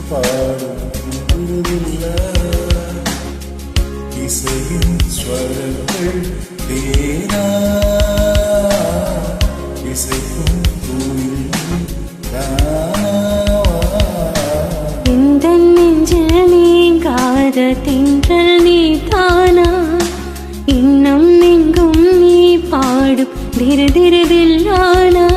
பாடுதில்ல இசையின் ஸ்வரங்கள் தேனா இசைக்கும் கோயில் தானாவா இந்த நெஞ்சில் நீங்காத தென்றல் நீ தானா இன்னும் எங்கும் நீ பாடும் திருதிருதில்லானா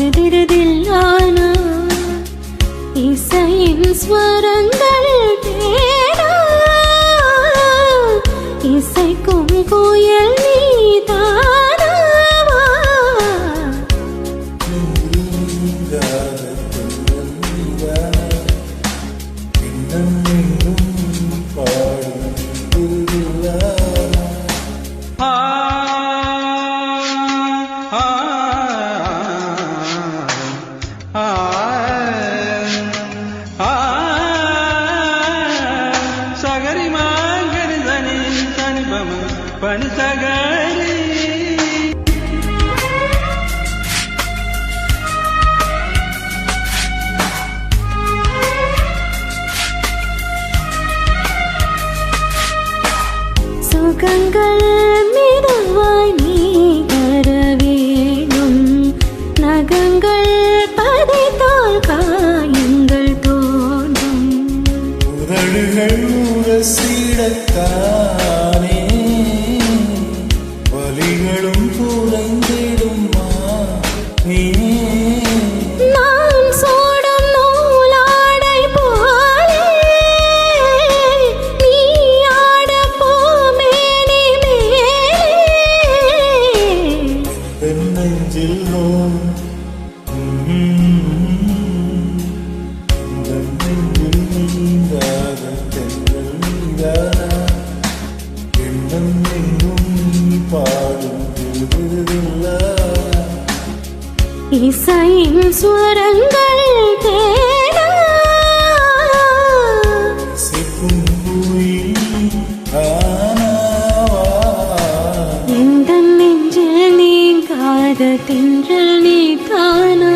திருதிருதில்லானா இசையின் ஸ்வரங்கள் தேனா இசைக்கும் கோயில் நீதானாவா சகரி மாங்கரி தனி தனி பம பனி சகரி சுகங்கள் மிதவாய் நீ தர வேணும் நகங்கள் பதித்தால் காயங்கள் தோன்றும் உதடுகள் உரசிடத்தானே வலிகளும் குறைந்திடுமா நீ நான் சோடும் நூலாடை போலே நீ ஆடப் போமேனி மேலே என் நெஞ்சில் நீங்காத தென்றல் நீதானா எண்ணம் எங்கும் நீ பாடும் திருதிருதில்லா இசையின் ஸ்வரங்கள் தேனா இசைக்கும் கோயில் தானாவா எந்த நெஞ்சில் நீங்காத தென்றல் நீ தானா